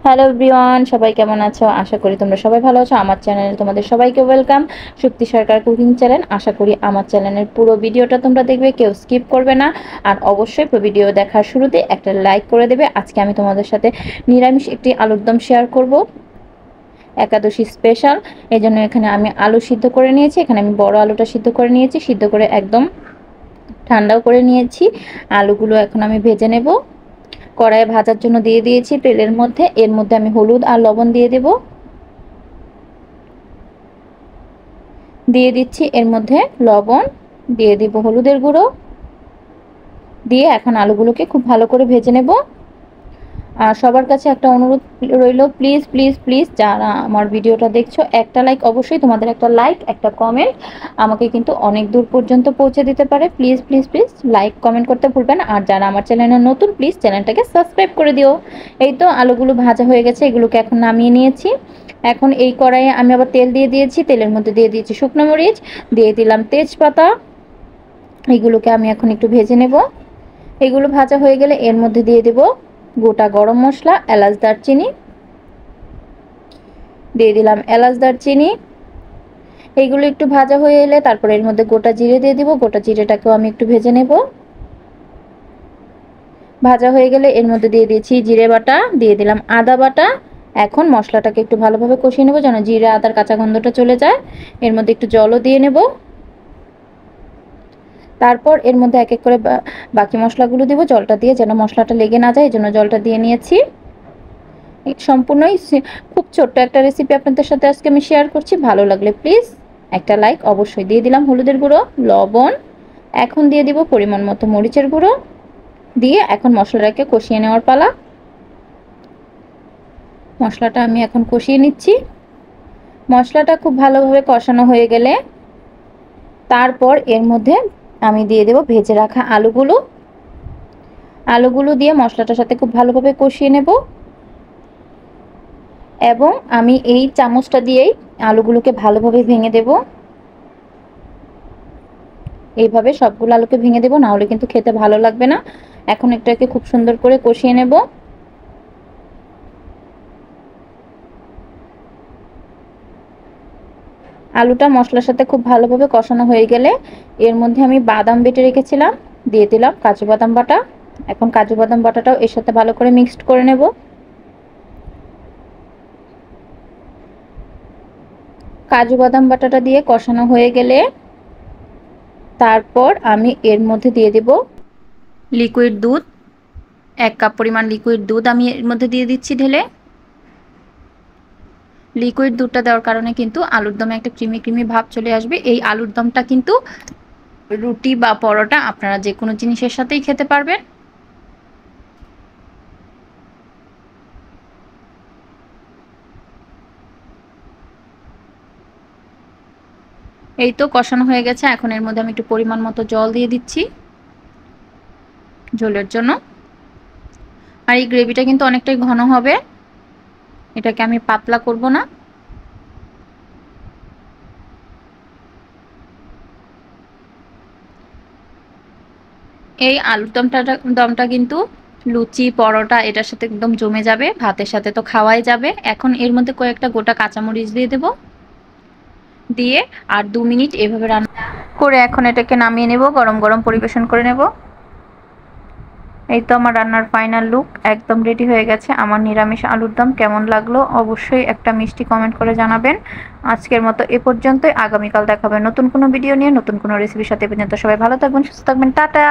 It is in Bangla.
হ্যালো এভরিওয়ান, সবাই কেমন আছো? আশা করি তোমরা সবাই ভালো আছো। আমার চ্যানেলে তোমাদের সবাইকে ওয়েলকাম। শক্তি সরকার কুকিং চ্যানেল। আশা করি আমার চ্যানেলের পুরো ভিডিওটা তোমরা দেখবে, কেউ স্কিপ করবে না। আর অবশ্যই পুরো ভিডিও দেখার শুরুতে একটা লাইক করে দেবে। আজকে আমি তোমাদের সাথে নিরামিষ একটি আলুর দম শেয়ার করব, একাদশী স্পেশাল। এই জন্য এখানে আমি আলু সিদ্ধ করে নিয়েছি। এখানে আমি বড় আলুটা সিদ্ধ করে নিয়েছি, সিদ্ধ করে একদম ঠান্ডাও করে নিয়েছি। আলুগুলো এখন আমি ভেজে নেব। কড়াইয়ে ভাজার জন্য দিয়ে দিয়েছি তেলের মধ্যে। এর মধ্যে আমি হলুদ আর লবণ দিয়ে দেব, দিয়ে দিচ্ছি এর মধ্যে লবণ, দিয়ে দিব হলুদের গুঁড়ো, দিয়ে এখন আলুগুলোকে খুব ভালো করে ভেজে নেব। আর সবার কাছে একটা অনুরোধ রইল, প্লিজ প্লিজ প্লিজ যারা আমার ভিডিওটা দেখছো, একটা লাইক, অবশ্যই তোমাদের একটা লাইক একটা কমেন্ট আমাকে কিন্তু অনেক দূর পর্যন্ত পৌঁছে দিতে পারে। Please please please like comment করতে ভুলবেন না। আর যারা আমার চ্যানেলে নতুন, প্লিজ চ্যানেলটাকে সাবস্ক্রাইব করে দিও। এই তো আলুগুলো ভাজা হয়ে গেছে, এগুলোকে এখন নামিয়ে নিয়েছি। এখন এই কড়াইয়ে আমি আবার তেল দিয়ে দিয়েছি, তেলের মধ্যে দিয়ে দিয়েছি শুকনো মরিচ, দিয়ে দিলাম তেজপাতা। এগুলোকে আমি এখন একটু ভেজে নেব। এগুলো ভাজা হয়ে গেলে এর মধ্যে দিয়ে দেব গোটা গরম মশলা, এলাচ দারচিনি, দিয়ে দিলাম এলাচ দারচিনি। এইগুলো একটু ভাজা হয়ে এলে তারপর এর মধ্যে গোটা জিরে দিয়ে দিব। গোটা জিরেটাকেও আমি একটু ভেজে নেব। ভাজা হয়ে গেলে এর মধ্যে দিয়ে দিয়েছি জিরে বাটা, দিয়ে দিলাম আদা বাটা। এখন মশলাটাকে একটু ভালোভাবে কষিয়ে নেব যেন জিরে আদার কাঁচা গন্ধটা চলে যায়। এর মধ্যে একটু জলও দিয়ে নেব। তারপর এর মধ্যে এক এক করে বাকি মশলাগুলো দিব, জলটা দিয়ে যেন মশলাটা লেগে না যায়, এই জন্য জলটা দিয়ে নিয়েছি। সম্পূর্ণই খুব ছোট্ট একটা রেসিপি আপনাদের সাথে আজকে আমি শেয়ার করছি। ভালো লাগলে প্লিজ একটা লাইক অবশ্যই দিয়ে দিলাম। হলুদের গুঁড়ো, লবণ, এখন দিয়ে দিব পরিমাণ মতো মরিচের গুঁড়ো, দিয়ে এখন মশলাটাকে কষিয়ে নেওয়ার পালা। মশলাটা আমি এখন কষিয়ে নিচ্ছি। মশলাটা খুব ভালোভাবে কষানো হয়ে গেলে তারপর এর মধ্যে আমি দিয়ে দেব ভেজে রাখা আলুগুলো। আলুগুলো দিয়ে মশলাটার সাথে খুব ভালোভাবে কষিয়ে নেব এবং আমি এই চামচটা দিয়েই আলুগুলোকে ভালোভাবে ভেঙে দেব। এইভাবে সবগুলো আলুকে ভেঙে দেব, না হলে কিন্তু খেতে ভালো লাগবে না। এখন এটাকে খুব সুন্দর করে কষিয়ে নেব। আলুটা মশলার সাথে খুব ভালোভাবে কষানো হয়ে গেলে এর মধ্যে আমি বাদাম বেটে রেখেছিলাম, দিয়ে দিলাম কাজু বাদাম বাটা। এখন কাজু বাদাম বাটাটাও এর সাথে ভালো করে মিক্সড করে নেব। কাজু বাদাম বাটাটা দিয়ে কষানো হয়ে গেলে তারপর আমি এর মধ্যে দিয়ে দেব লিকুইড দুধ। 1 কাপ পরিমাণ লিকুইড দুধ আমি এর মধ্যে দিয়ে দিচ্ছি ঢেলে। লিকুইড দুধটা দেওয়ার কারণে কিন্তু আলুর দমে একটা ক্রিমি ক্রিমি ভাব চলে আসবে। এই আলুর দমটা কিন্তু রুটি বা পরোটা আপনারা যে কোনো জিনিসের সাথেই খেতে পারবেন। এই তো কষানো হয়ে গেছে। এখন এর মধ্যে আমি একটু পরিমাণ মতো জল দিয়ে দিচ্ছি ঝোলের জন্য। আর এই গ্রেভিটা কিন্তু অনেকটাই ঘন হবে, এটাকে আমি পাতলা করব না। এই আলুর দমটা কিন্তু লুচি পরোটা এটার সাথে একদম জমে যাবে, ভাতের সাথে তো খাওয়াই যাবে। এখন এর মধ্যে কয়েকটা গোটা কাঁচামরিচ দিয়ে দেব, দিয়ে আর 2 মিনিট এভাবে রান্না করে এখন এটাকে নামিয়ে নেব, গরম গরম পরিবেশন করে নেব। এই তো আমার রান্নার ফাইনাল লুক, একদম রেডি হয়ে গেছে আমার নিরামিষ আলুর দম। কেমন লাগলো অবশ্যই একটা মিষ্টি কমেন্ট করে জানাবেন। আজকের মতো এ পর্যন্তই, আগামীকাল দেখাবে নতুন কোনো ভিডিও নিয়ে, নতুন কোনো রেসিপির সাথে। পর্যন্ত সবাই ভালো থাকবেন, সুস্থ থাকবেন, টাটা।